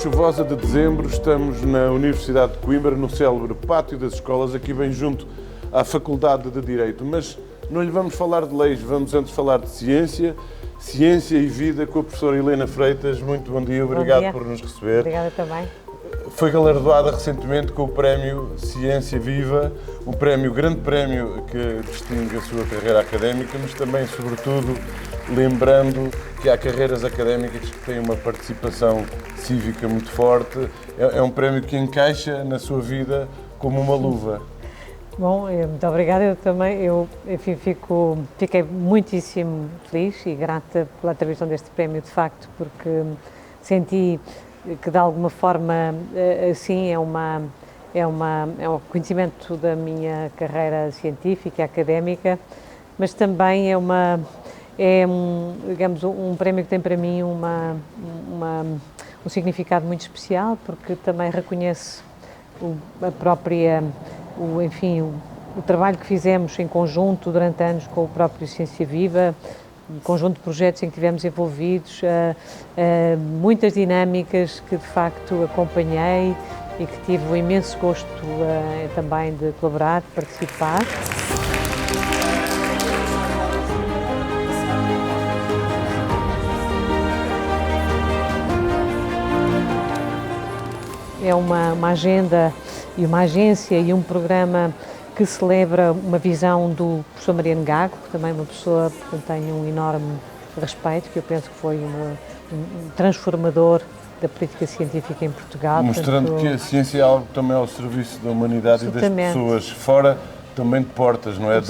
chuvosa de dezembro, estamos na Universidade de Coimbra, no célebre Pátio das Escolas, aqui bem junto à Faculdade de Direito. Mas não lhe vamos falar de leis, vamos antes falar de ciência e vida com a professora Helena Freitas. Muito bom dia, obrigado por nos receber. Obrigada também. Foi galardoada recentemente com o prémio Ciência Viva, um grande prémio que distingue a sua carreira académica, mas também, sobretudo, lembrando que há carreiras académicas que têm uma participação cívica muito forte. É um prémio que encaixa na sua vida como uma luva. Bom, muito obrigada. Eu também, fiquei muitíssimo feliz e grata pela atribuição deste prémio, de facto, porque senti que de alguma forma, assim, é um reconhecimento da minha carreira científica e académica, mas também digamos, um prémio que tem para mim um significado muito especial, porque também reconhece o trabalho que fizemos em conjunto durante anos com o próprio Ciência Viva, um conjunto de projetos em que estivemos envolvidos, muitas dinâmicas que de facto acompanhei e que tive o imenso gosto também de colaborar, de participar. É uma agenda e uma agência e um programa que celebra uma visão do professor Mariano Gago, que também é uma pessoa que tenho um enorme respeito, que eu penso que foi um transformador da política científica em Portugal. Mostrando que a ciência é algo também ao serviço da humanidade e das pessoas, fora também de portas, não é?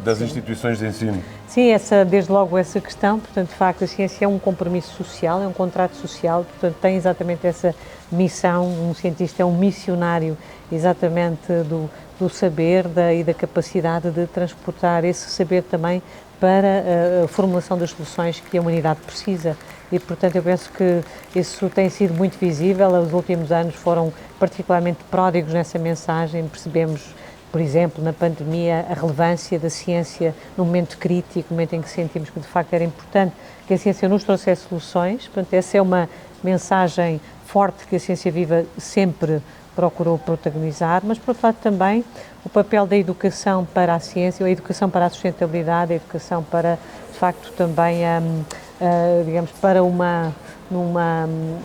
Das instituições de ensino. Sim, desde logo essa questão, portanto, de facto, a ciência é um compromisso social, é um contrato social, portanto, tem exatamente essa missão. Um cientista é um missionário exatamente do saber e da capacidade de transportar esse saber também para a formulação das soluções que a humanidade precisa. E, portanto, eu penso que isso tem sido muito visível. Os últimos anos foram particularmente pródigos nessa mensagem. Percebemos, por exemplo, na pandemia, a relevância da ciência no momento crítico, no momento em que sentimos que, de facto, era importante que a ciência nos trouxesse soluções. Portanto, essa é uma mensagem forte que a Ciência Viva sempre procurou protagonizar, mas, por outro lado, também o papel da educação para a ciência, a educação para a sustentabilidade, a educação para, de facto, também, digamos,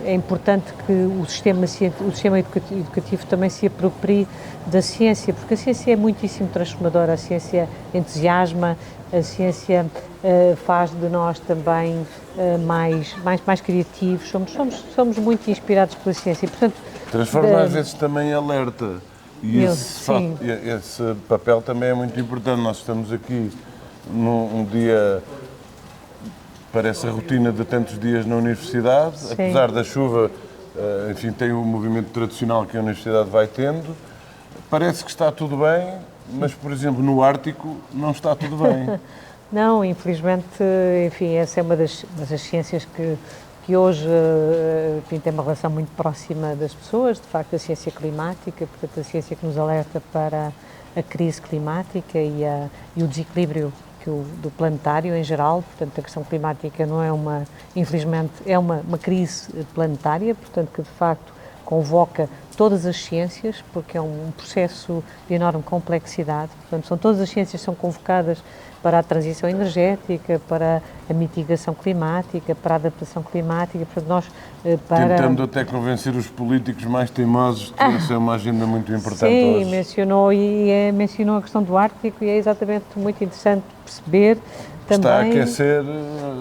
é importante que o sistema educativo também se aproprie da ciência, porque a ciência é muitíssimo transformadora, a ciência entusiasma, a ciência faz de nós também mais criativos, somos muito inspirados pela ciência e, portanto, transforma às vezes também em alerta e esse papel também é muito importante. Nós estamos aqui num dia para essa rotina de tantos dias na universidade, apesar da chuva, enfim, tem o movimento tradicional que a universidade vai tendo. Parece que está tudo bem, mas, por exemplo, no Ártico não está tudo bem. Não, infelizmente, enfim, essa é uma das ciências que hoje, enfim, tem uma relação muito próxima das pessoas, de facto, a ciência climática, portanto, a ciência que nos alerta para a crise climática e o desequilíbrio do planetário em geral. Portanto, a questão climática não é infelizmente, é uma crise planetária, portanto, que de facto convoca todas as ciências, porque é um processo de enorme complexidade. Portanto, todas as ciências são convocadas para a transição energética, para a mitigação climática, para a adaptação climática. Portanto, nós tentando até convencer os políticos mais teimosos que essa é uma agenda muito importante hoje. Sim, mencionou a questão do Ártico e é exatamente muito interessante perceber também... Está a aquecer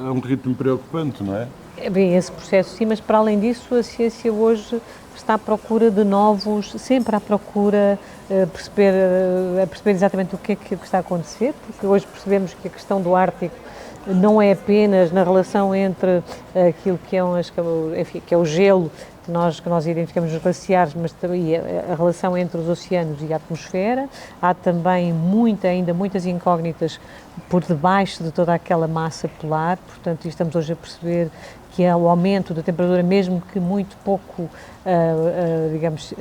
a um ritmo preocupante, não é? Bem, esse processo sim, mas para além disso a ciência hoje está à procura de sempre à procura, a perceber exatamente o que é que está a acontecer, porque hoje percebemos que a questão do Ártico não é apenas na relação entre aquilo que é o gelo que nós identificamos nos glaciares, mas também a relação entre os oceanos e a atmosfera. Há também ainda muitas incógnitas por debaixo de toda aquela massa polar, portanto, estamos hoje a perceber que é o aumento da temperatura, mesmo que muito pouco, digamos,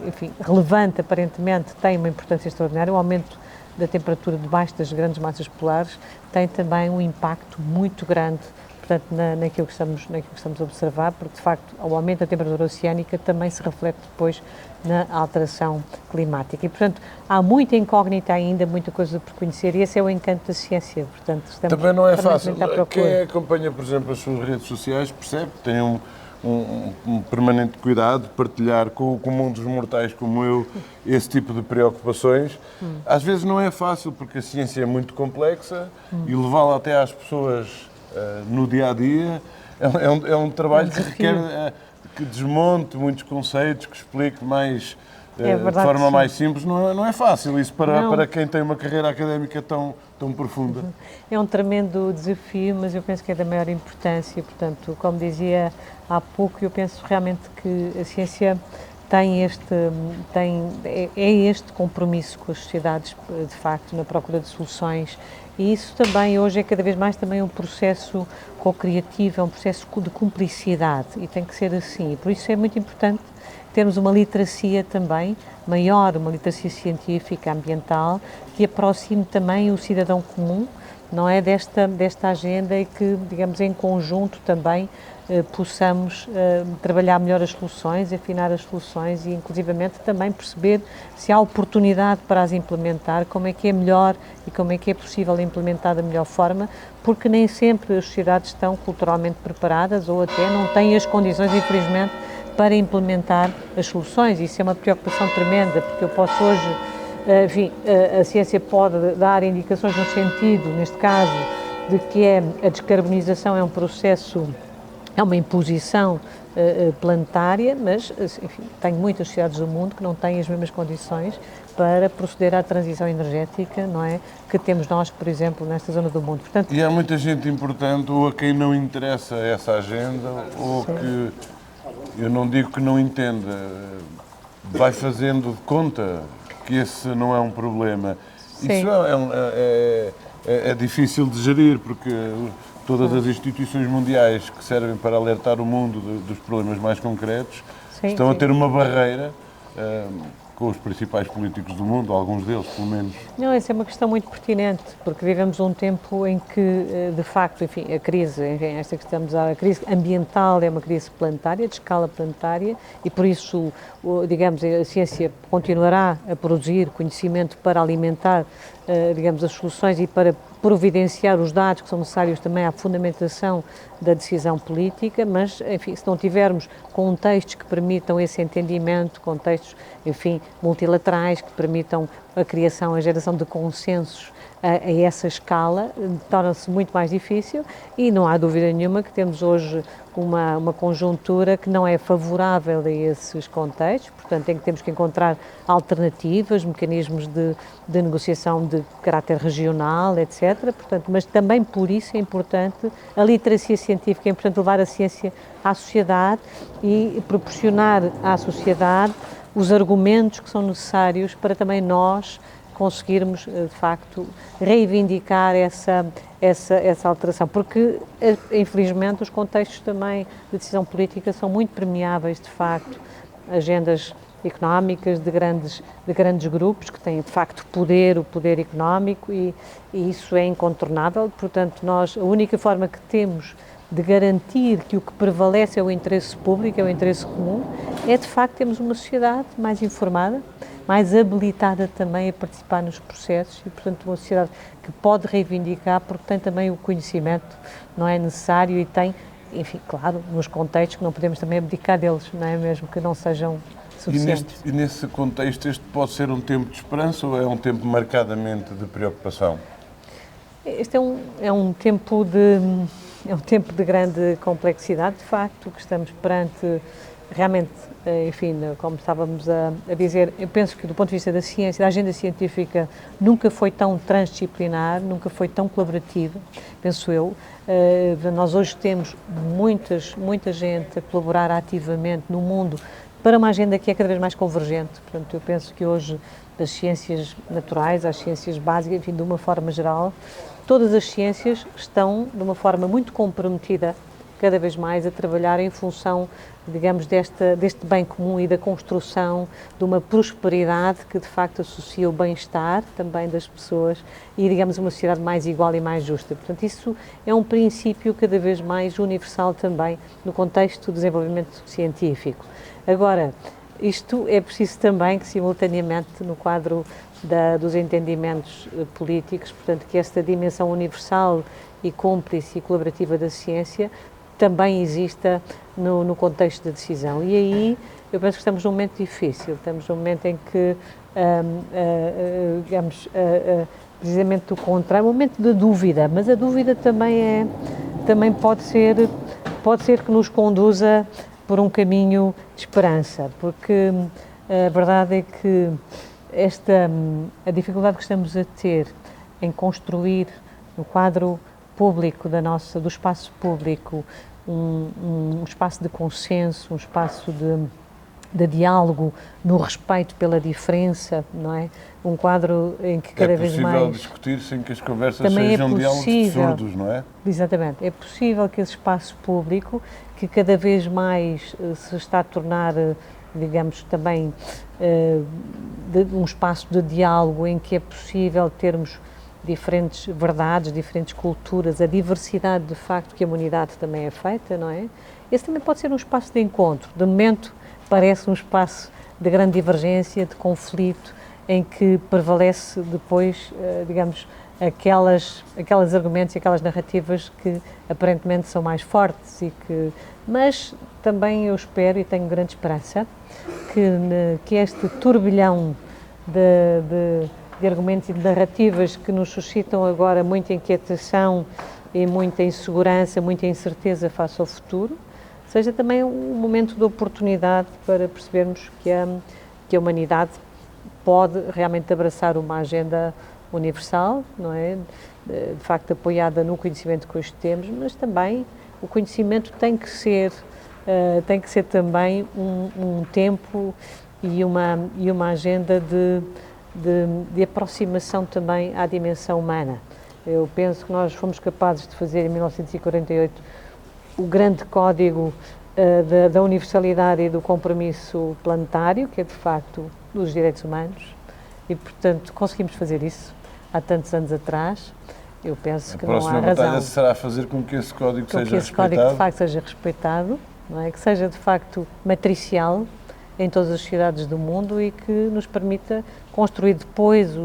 enfim, relevante aparentemente, tem uma importância extraordinária. O aumento da temperatura debaixo das grandes massas polares tem também um impacto muito grande portanto, naquilo que estamos a observar, porque de facto o aumento da temperatura oceânica também se reflete depois na alteração climática. E, portanto, há muita incógnita ainda, muita coisa por conhecer, e esse é o encanto da ciência. Portanto, estamos também não é fácil. à procura. Quem acompanha, por exemplo, as suas redes sociais percebe que tem um permanente cuidado de partilhar com o mundo dos mortais como eu esse tipo de preocupações. Às vezes não é fácil porque a ciência é muito complexa e levá-la até às pessoas no dia-a-dia é um trabalho que requer que desmonte muitos conceitos, que explique mais de forma mais simples. Não é fácil isso para quem tem uma carreira académica tão profunda. É um tremendo desafio, mas eu penso que é da maior importância. Portanto, como dizia há pouco, eu penso realmente que a ciência é este compromisso com as sociedades, de facto, na procura de soluções. E isso também, hoje, é cada vez mais também um processo co-criativo, é um processo de cumplicidade, e tem que ser assim. E por isso é muito importante termos uma literacia também maior, uma literacia científica, ambiental, que aproxime também o cidadão comum, não é, desta agenda, e que, digamos, em conjunto também possamos trabalhar melhor as soluções, afinar as soluções e, inclusivamente, também perceber se há oportunidade para as implementar, como é que é melhor e como é que é possível implementar da melhor forma, porque nem sempre as sociedades estão culturalmente preparadas ou até não têm as condições, infelizmente, para implementar as soluções. Isso é uma preocupação tremenda, porque eu posso hoje, enfim, a ciência pode dar indicações no sentido, neste caso, de que a descarbonização é um processo, é uma imposição planetária, mas, enfim, tenho muitas sociedades do mundo que não têm as mesmas condições para proceder à transição energética, não é, que temos nós, por exemplo, nesta zona do mundo. Portanto, e há muita gente importante, ou a quem não interessa essa agenda, ou que, eu não digo que não entenda, vai fazendo de conta que esse não é um problema. Sim. Isso é difícil de gerir, porque todas as instituições mundiais que servem para alertar o mundo dos problemas mais concretos estão a ter uma barreira com os principais políticos do mundo, alguns deles, pelo menos. Não, essa é uma questão muito pertinente, porque vivemos um tempo em que, de facto, enfim, a crise, enfim, esta que estamos a crise ambiental é uma crise planetária, de escala planetária, e por isso, digamos, a ciência continuará a produzir conhecimento para alimentar, digamos, as soluções e para providenciar os dados que são necessários também à fundamentação da decisão política, mas, enfim, se não tivermos contextos que permitam esse entendimento, contextos, enfim, multilaterais, que permitam a criação, a geração de consensos a essa escala, torna-se muito mais difícil, e não há dúvida nenhuma que temos hoje uma conjuntura que não é favorável a esses contextos, portanto temos que encontrar alternativas, mecanismos de negociação de caráter regional, etc. Portanto, mas também por isso é importante a literacia científica, é importante levar a ciência à sociedade e proporcionar à sociedade os argumentos que são necessários para também nós conseguirmos, de facto, reivindicar essa alteração, porque, infelizmente, os contextos também de decisão política são muito permeáveis, de facto, agendas económicas de grandes grupos que têm, de facto, o poder económico, e isso é incontornável. Portanto, a única forma que temos de garantir que o que prevalece é o interesse público, é o interesse comum, é, de facto, termos uma sociedade mais informada, mais habilitada também a participar nos processos e, portanto, uma sociedade que pode reivindicar porque tem também o conhecimento, não é necessário, e tem, enfim, claro, nos contextos que não podemos também abdicar deles, não é, mesmo que não sejam suficientes. E nesse contexto, este pode ser um tempo de esperança ou é um tempo marcadamente de preocupação? Este é um tempo de grande complexidade, de facto, que estamos perante, realmente, enfim, como estávamos a dizer, eu penso que do ponto de vista da ciência, da agenda científica, nunca foi tão transdisciplinar, nunca foi tão colaborativa, penso eu. Nós hoje temos muita gente a colaborar ativamente no mundo para uma agenda que é cada vez mais convergente. Portanto, eu penso que hoje das ciências naturais às ciências básicas, enfim, de uma forma geral, todas as ciências estão de uma forma muito comprometida cada vez mais a trabalhar em função, digamos, deste bem comum e da construção de uma prosperidade que de facto associa o bem-estar também das pessoas e, digamos, uma sociedade mais igual e mais justa. Portanto, isso é um princípio cada vez mais universal também no contexto do desenvolvimento científico. Agora, isto é preciso também que, simultaneamente, no quadro dos entendimentos políticos, portanto, que esta dimensão universal e cúmplice e colaborativa da ciência também exista no contexto da decisão. E aí eu penso que estamos num momento difícil, estamos num momento em que, digamos, precisamente o contrário, um momento de dúvida, mas a dúvida também pode ser que nos conduza por um caminho de esperança, porque a verdade é que a dificuldade que estamos a ter em construir no quadro público do espaço público um espaço de consenso, um espaço de diálogo, no respeito pela diferença, não é? Um quadro em que cada vez mais... É possível discutir sem que as conversas também sejam diálogos surdos, não é? Exatamente. É possível que esse espaço público, que cada vez mais se está a tornar, digamos, também um espaço de diálogo em que é possível termos diferentes verdades, diferentes culturas, a diversidade de facto que a humanidade também é feita, não é? Esse também pode ser um espaço de encontro. De momento parece um espaço de grande divergência, de conflito, em que prevalece depois, digamos, aquelas argumentos e aquelas narrativas que aparentemente são mais fortes mas também eu espero e tenho grande esperança que este turbilhão de argumentos e de narrativas que nos suscitam agora muita inquietação e muita insegurança, muita incerteza face ao futuro, seja também um momento de oportunidade para percebermos que a humanidade pode realmente abraçar uma agenda universal, não é? De facto apoiada no conhecimento que hoje temos, mas também o conhecimento tem que ser também um tempo e uma agenda de aproximação também à dimensão humana. Eu penso que nós fomos capazes de fazer em 1948 o grande código da universalidade e do compromisso planetário, que é de facto dos direitos humanos, e portanto conseguimos fazer isso há tantos anos atrás. Eu penso que não há razão. A próxima batalha será fazer com que esse código seja respeitado. Que esse código de facto seja respeitado, não é? Que seja de facto matricial em todas as sociedades do mundo e que nos permita construir depois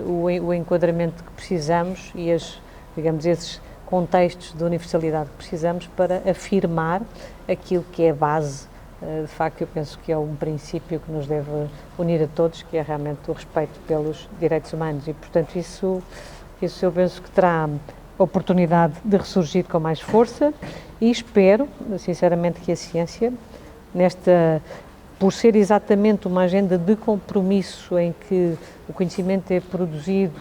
o enquadramento que precisamos e esses contextos de universalidade que precisamos para afirmar aquilo que é a base, de facto eu penso que é um princípio que nos deve unir a todos, que é realmente o respeito pelos direitos humanos e portanto isso eu penso que terá oportunidade de ressurgir com mais força e espero, sinceramente, que a ciência, por ser exatamente uma agenda de compromisso em que o conhecimento é produzido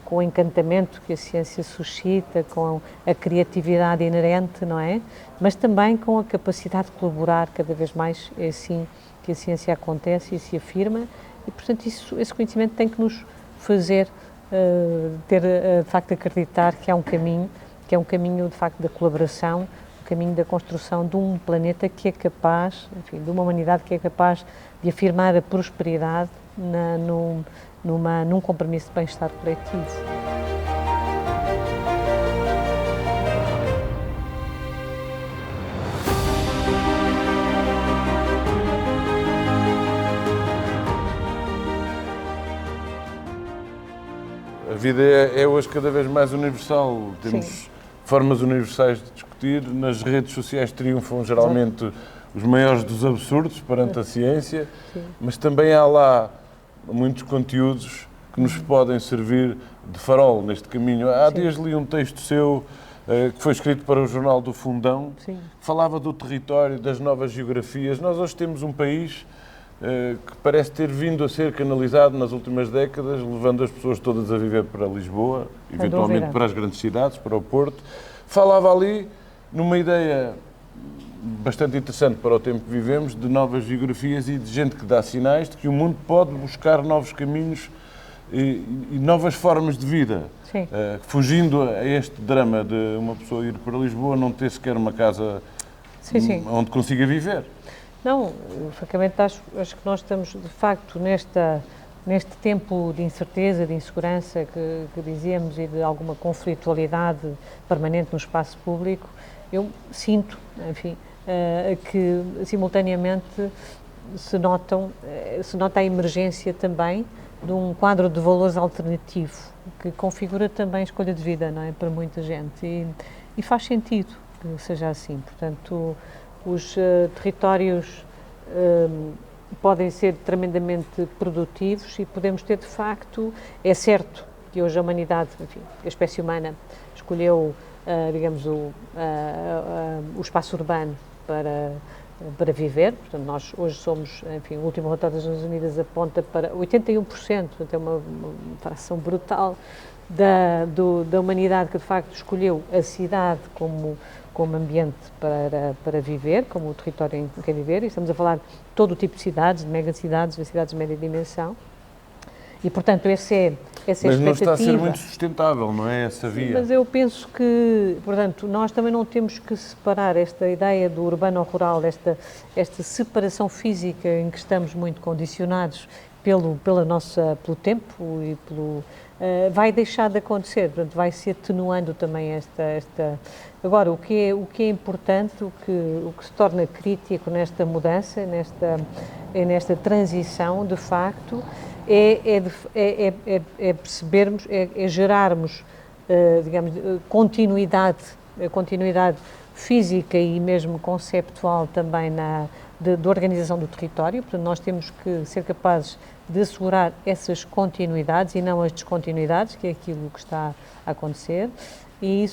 com o encantamento que a ciência suscita, com a criatividade inerente, não é? Mas também com a capacidade de colaborar cada vez mais, é assim que a ciência acontece e se afirma e, portanto, esse conhecimento tem que nos fazer de facto acreditar que há um caminho, de facto da colaboração, um caminho da construção de um planeta que é capaz, enfim, de uma humanidade que é capaz de afirmar a prosperidade num compromisso de bem-estar coletivo. A vida é hoje cada vez mais universal, temos Sim. formas universais de discutir, nas redes sociais triunfam geralmente os maiores dos absurdos perante a ciência, Sim. mas também há lá muitos conteúdos que nos podem servir de farol neste caminho. Há dias li um texto seu que foi escrito para o Jornal do Fundão, Sim. que falava do território, das novas geografias. Nós hoje temos um país que parece ter vindo a ser canalizado nas últimas décadas, levando as pessoas todas a viver para Lisboa, eventualmente para as grandes cidades, para o Porto. Falava ali numa ideia bastante interessante para o tempo que vivemos, de novas geografias e de gente que dá sinais de que o mundo pode buscar novos caminhos e novas formas de vida. Sim. Fugindo a este drama de uma pessoa ir para Lisboa não ter sequer uma casa onde consiga viver. Não, francamente acho que nós estamos de facto neste tempo de incerteza, de insegurança que dizíamos e de alguma conflitualidade permanente no espaço público. Eu sinto, enfim, que simultaneamente se nota a emergência também de um quadro de valores alternativo que configura também a escolha de vida, não é, para muita gente e faz sentido que seja assim. Portanto, os territórios podem ser tremendamente produtivos e podemos ter, de facto, é certo que hoje a humanidade, enfim, a espécie humana escolheu, digamos, o espaço urbano para viver. Portanto, nós hoje somos, enfim, o último relatório das Nações Unidas aponta para 81%, portanto é uma fração brutal da humanidade que, de facto, escolheu a cidade como ambiente para viver, como o território em que quer viver, e estamos a falar de todo o tipo de cidades, de megacidades, de cidades de média dimensão, e, portanto, essa é a expectativa. Mas não está a ser muito sustentável, não é essa via? Mas eu penso que, portanto, nós também não temos que separar esta ideia do urbano ao rural, esta separação física em que estamos muito condicionados pelo tempo e vai deixar de acontecer, portanto, vai se atenuando também esta. Agora, o que é importante, o que se torna crítico nesta mudança, nesta transição, de facto, é percebermos, é gerarmos, digamos, continuidade física e mesmo conceptual também de organização do território. Portanto, nós temos que ser capazes de assegurar essas continuidades e não as descontinuidades, que é aquilo que está a acontecer, e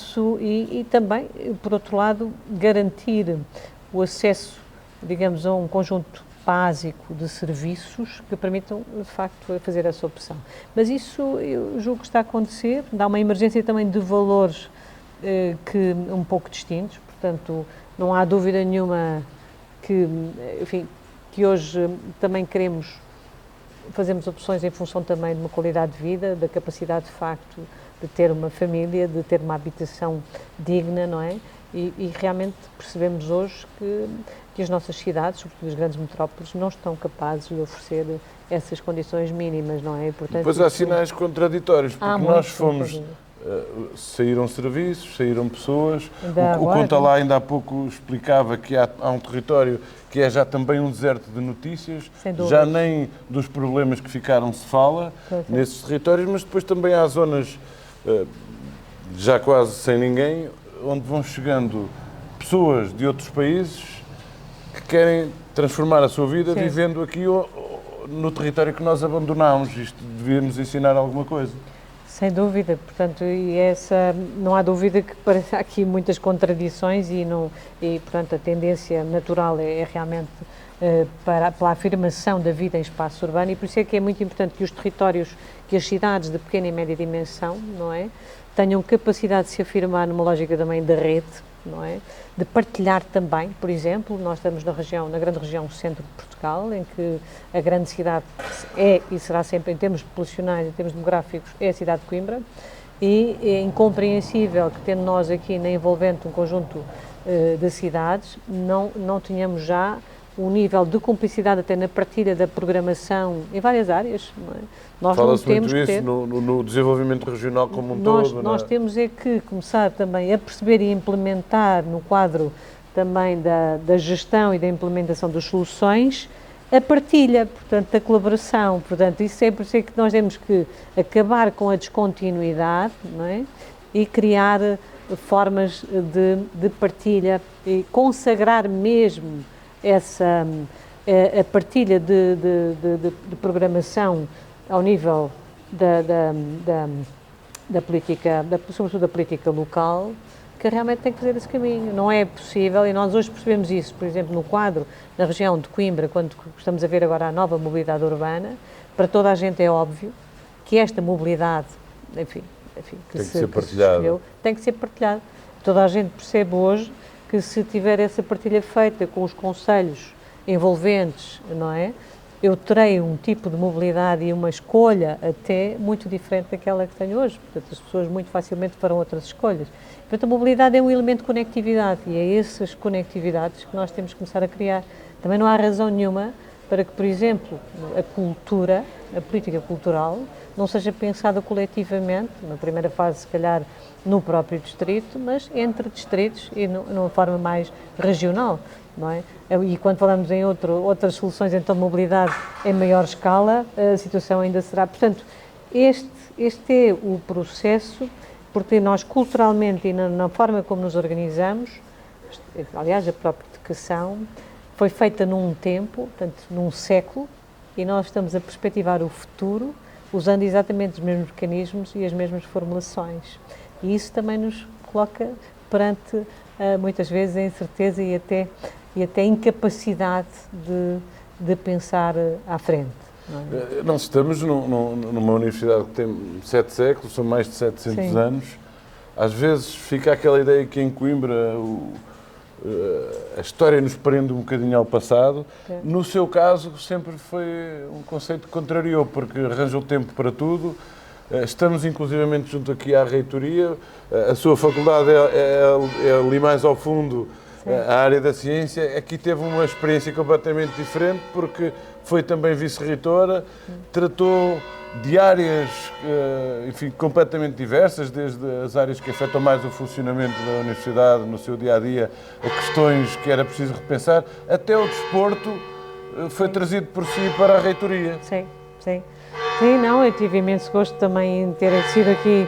também, por outro lado, garantir o acesso, digamos, a um conjunto básico de serviços que permitam, de facto, fazer essa opção. Mas isso, eu julgo que está a acontecer, dá uma emergência também de valores um pouco distintos, portanto, não há dúvida nenhuma que, enfim, que hoje também fazemos opções em função também de uma qualidade de vida, da capacidade, de facto, de ter uma família, de ter uma habitação digna, não é? E realmente percebemos hoje que as nossas cidades, sobretudo as grandes metrópoles, não estão capazes de oferecer essas condições mínimas, não é? E, portanto, depois há sinais contraditórios, porque nós fomos... saíram serviços, saíram pessoas. O Conta lá ainda há pouco explicava que há um território que é já também um deserto de notícias, já nem dos problemas que ficaram se fala nesses territórios, mas depois também há zonas já quase sem ninguém, onde vão chegando pessoas de outros países que querem transformar a sua vida vivendo aqui no território que nós abandonámos. Isto devia nos ensinar alguma coisa. Sem dúvida, portanto, não há dúvida que há aqui muitas contradições portanto, a tendência natural é realmente pela afirmação da vida em espaço urbano, e por isso é que é muito importante que os territórios, que as cidades de pequena e média dimensão, não é, tenham capacidade de se afirmar numa lógica também da rede, não é? De partilhar também, por exemplo, nós estamos na grande região centro de Portugal, em que a grande cidade é e será sempre, em termos populacionais, em termos demográficos, é a cidade de Coimbra, e é incompreensível que, tendo nós aqui na envolvente um conjunto de cidades, não tenhamos já um nível de cumplicidade até na partilha da programação em várias áreas, não é? Nós fala-se muito isso no desenvolvimento regional como um todo. Nós temos que começar também a perceber e implementar no quadro também da gestão e da implementação das soluções a partilha, portanto, da colaboração. Portanto, isso é por isso que nós temos que acabar com a descontinuidade, não é? E criar formas de partilha e consagrar mesmo a partilha de programação ao nível da política, sobretudo da política local, que realmente tem que fazer esse caminho. Não é possível, e nós hoje percebemos isso, por exemplo, no quadro, na região de Coimbra, quando estamos a ver agora a nova mobilidade urbana, para toda a gente é óbvio que esta mobilidade, enfim que tem que ser partilhada. Tem que ser partilhada. Toda a gente percebe hoje que se tiver essa partilha feita com os conselhos envolventes, não é? eu terei um tipo de mobilidade e uma escolha até muito diferente daquela que tenho hoje. Portanto, as pessoas muito facilmente farão outras escolhas. Portanto, a mobilidade é um elemento de conectividade e é essas conectividades que nós temos que começar a criar. Também não há razão nenhuma para que, por exemplo, a cultura, a política cultural, não seja pensada coletivamente, na primeira fase, se calhar, no próprio distrito, mas entre distritos e numa forma mais regional, não é? E quando falamos em outras soluções, então, de mobilidade em maior escala, a situação ainda será. Portanto, este é o processo, porque nós, culturalmente e na forma como nos organizamos, aliás, a própria educação, foi feita num tempo, portanto, num século, e nós estamos a perspectivar o futuro usando exatamente os mesmos mecanismos e as mesmas formulações. E isso também nos coloca perante, muitas vezes, a incerteza e até incapacidade de pensar à frente. Nós estamos numa universidade que tem 7 séculos, são mais de 700 Sim. anos. Às vezes fica aquela ideia que em Coimbra a história nos prende um bocadinho ao passado. É. No seu caso, sempre foi um conceito que contrariou, porque arranjou tempo para tudo. Estamos inclusivamente junto aqui à reitoria. A sua faculdade é ali mais ao fundo. Sim. A área da ciência. Aqui teve uma experiência completamente diferente, porque foi também vice-reitora, tratou de áreas, enfim, completamente diversas, desde as áreas que afetam mais o funcionamento da universidade no seu dia-a-dia, a questões que era preciso repensar, até o desporto foi trazido por si para a reitoria. Sim, sim. Sim, não, eu tive imenso gosto também em ter sido aqui,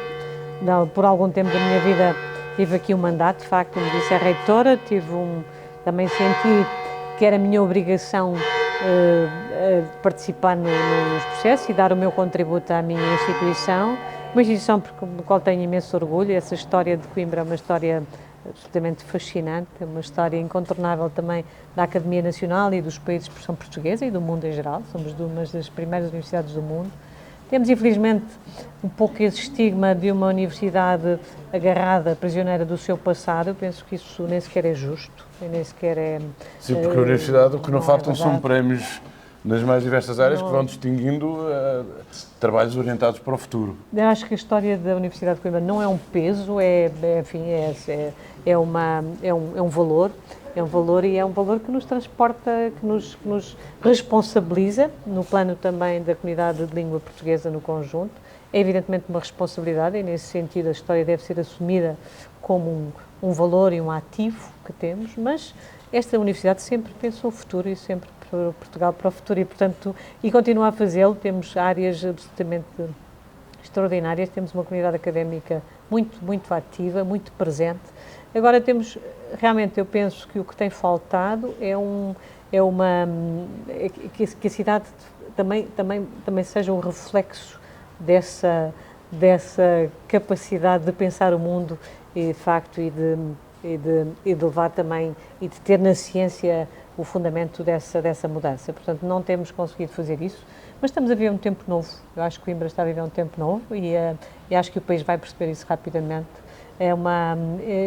por algum tempo da minha vida, tive aqui um mandato, de facto, como disse a reitora, também senti que era a minha obrigação participar nos processos e dar o meu contributo à minha instituição, uma instituição do qual tenho imenso orgulho. Essa história de Coimbra é uma história absolutamente fascinante, é uma história incontornável também da Academia Nacional e dos países de expressão portuguesa e do mundo em geral. Somos uma das primeiras universidades do mundo. Temos, infelizmente, um pouco esse estigma de uma universidade agarrada, prisioneira do seu passado. Eu penso que isso nem sequer é justo, nem sequer é... Sim, porque a universidade, o que não faltam são verdade. prémios nas mais diversas áreas que vão distinguindo trabalhos orientados para o futuro. Eu acho que a história da Universidade de Coimbra não é um peso, é um valor. É um valor e é um valor que nos transporta, que nos responsabiliza, no plano também da comunidade de língua portuguesa no conjunto. É evidentemente uma responsabilidade e, nesse sentido, a história deve ser assumida como um valor e um ativo que temos, mas esta universidade sempre pensou o futuro e sempre para Portugal, para o futuro e, portanto, e continua a fazê-lo. Temos áreas absolutamente extraordinárias, temos uma comunidade académica muito, muito ativa, muito presente. Agora temos, realmente, eu penso que o que tem faltado que a cidade também seja um reflexo dessa capacidade de pensar o mundo e, de facto, e de levar também, e de ter na ciência o fundamento dessa mudança. Portanto, não temos conseguido fazer isso, mas estamos a viver um tempo novo. Eu acho que Coimbra está a viver um tempo novo e acho que o país vai perceber isso rapidamente.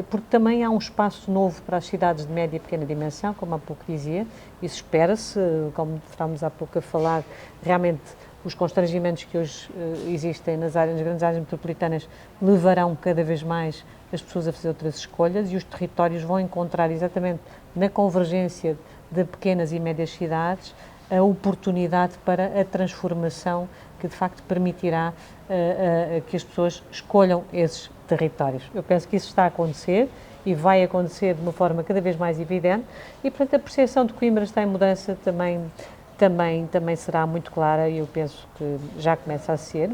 Porque também há um espaço novo para as cidades de média e pequena dimensão, como há pouco dizia. Isso espera-se, como estávamos há pouco a falar, realmente os constrangimentos que hoje existem nas grandes áreas metropolitanas levarão cada vez mais as pessoas a fazer outras escolhas e os territórios vão encontrar exatamente na convergência de pequenas e médias cidades a oportunidade para a transformação que de facto permitirá que as pessoas escolham esses territórios. Eu penso que isso está a acontecer e vai acontecer de uma forma cada vez mais evidente e, portanto, a percepção de Coimbra está em mudança também será muito clara e eu penso que já começa a ser,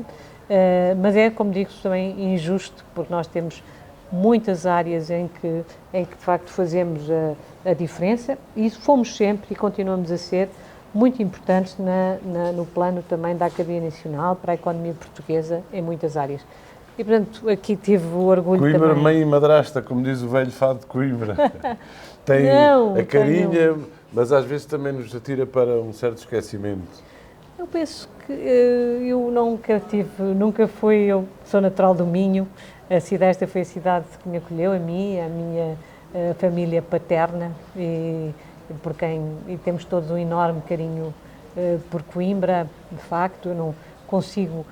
mas é, como digo, também injusto porque nós temos muitas áreas em que de facto fazemos a diferença e fomos sempre e continuamos a ser muito importantes no plano também da Academia Nacional, para a economia portuguesa, em muitas áreas. E, portanto, aqui tive o orgulho Coimbra, também... mãe e madrasta, como diz o velho fado de Coimbra. Tem a carinha, mas às vezes também nos atira para um certo esquecimento. Eu penso que eu nunca fui, eu sou natural do Minho, esta foi a cidade que me acolheu, a mim, a minha família paterna, e temos todos um enorme carinho por Coimbra, de facto, eu não consigo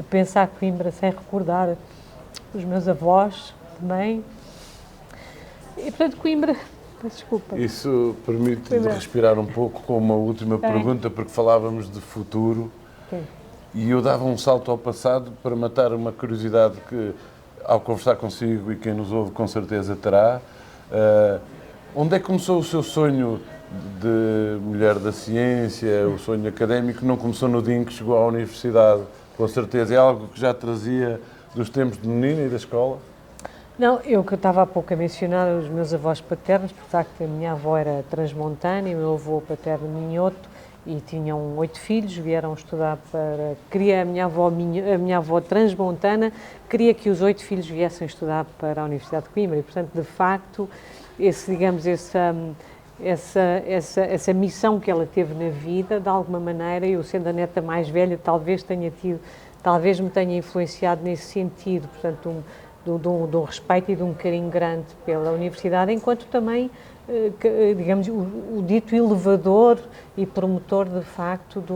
pensar Coimbra sem recordar os meus avós também. E, portanto, Coimbra, desculpa. Isso permite-me respirar um pouco com uma última pergunta, porque falávamos de futuro. Sim. E eu dava um salto ao passado para matar uma curiosidade que, ao conversar consigo, e quem nos ouve com certeza terá, onde é que começou o seu sonho de mulher da ciência, o sonho académico? Não começou no dia em que chegou à universidade, com certeza. É algo que já trazia dos tempos de menina e da escola? Não, eu que estava há pouco a mencionar os meus avós paternos, porque de facto a minha avó era transmontana e o meu avô paterno minhoto, e tinham 8 filhos, vieram estudar para... Queria a minha avó transmontana, queria que os 8 filhos viessem estudar para a Universidade de Coimbra, e portanto, de facto, essa missão que ela teve na vida, de alguma maneira, eu sendo a neta mais velha, talvez me tenha influenciado nesse sentido, portanto, de um respeito e de um carinho grande pela universidade, enquanto também, digamos, o dito elevador e promotor, de facto, de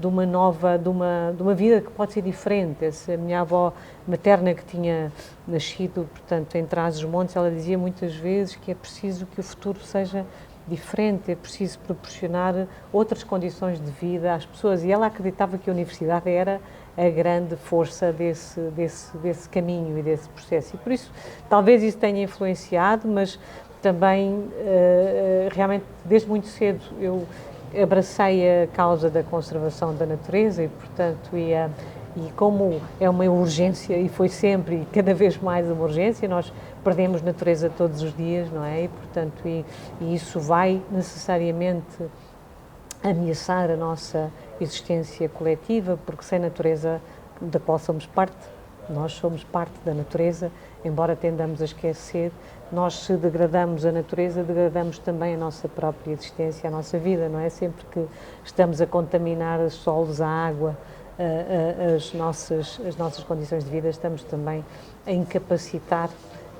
uma vida que pode ser diferente. Essa minha avó materna, que tinha nascido, portanto, em Trás-os-Montes, ela dizia muitas vezes que é preciso que o futuro seja diferente, é preciso proporcionar outras condições de vida às pessoas, e ela acreditava que a universidade era a grande força desse caminho e desse processo. E por isso, talvez isso tenha influenciado, mas também, realmente, desde muito cedo, eu abracei a causa da conservação da natureza e, portanto, e como é uma urgência, e foi sempre e cada vez mais uma urgência, nós perdemos natureza todos os dias, não é? E, portanto, e isso vai necessariamente ameaçar a nossa existência coletiva, porque sem natureza, da qual somos parte, nós somos parte da natureza, embora tendamos a esquecer, nós, se degradamos a natureza, degradamos também a nossa própria existência, a nossa vida, não é? Sempre que estamos a contaminar os solos, a água, as nossas condições de vida, estamos também a incapacitar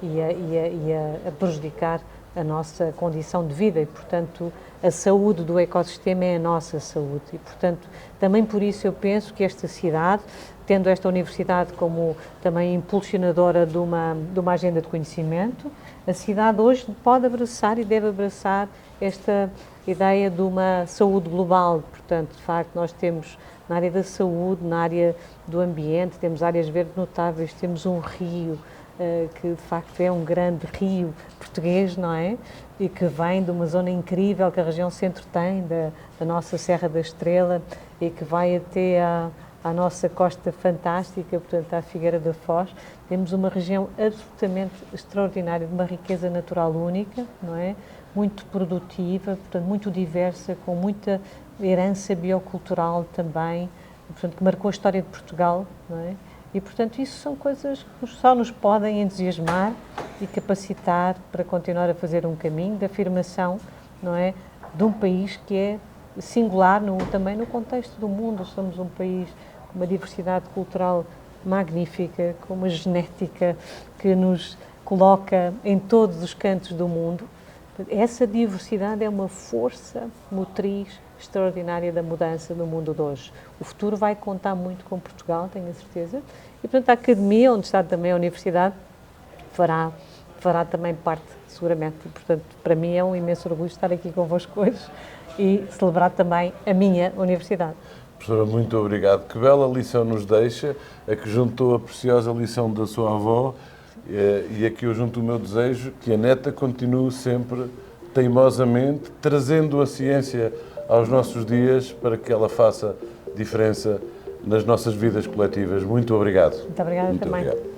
e a prejudicar a nossa condição de vida, e, portanto, a saúde do ecossistema é a nossa saúde, e, portanto, também por isso eu penso que esta cidade, tendo esta universidade como também impulsionadora de uma agenda de conhecimento, a cidade hoje pode abraçar e deve abraçar esta ideia de uma saúde global. Portanto, de facto, nós temos na área da saúde, na área do ambiente, temos áreas verdes notáveis, temos um rio, que de facto é um grande rio português, não é? E que vem de uma zona incrível que a região centro tem, da nossa Serra da Estrela, e que vai até à nossa costa fantástica, portanto, à Figueira da Foz. Temos uma região absolutamente extraordinária, de uma riqueza natural única, não é? Muito produtiva, portanto, muito diversa, com muita herança biocultural também, portanto, que marcou a história de Portugal, não é? E, portanto, isso são coisas que só nos podem entusiasmar e capacitar para continuar a fazer um caminho de afirmação, não é, de um país que é singular também no contexto do mundo. Somos um país com uma diversidade cultural magnífica, com uma genética que nos coloca em todos os cantos do mundo. Essa diversidade é uma força motriz extraordinária da mudança no mundo de hoje. O futuro vai contar muito com Portugal, tenho a certeza, e, portanto, a Academia, onde está também a Universidade, fará também parte, seguramente. E, portanto, para mim é um imenso orgulho estar aqui convosco hoje e celebrar também a minha Universidade. Professora, muito obrigado. Que bela lição nos deixa, a que juntou a preciosa lição da sua avó, e aqui eu junto o meu desejo que a neta continue sempre, teimosamente, trazendo a ciência aos nossos dias para que ela faça diferença nas nossas vidas coletivas. Muito obrigado. Muito obrigada também. Obrigado.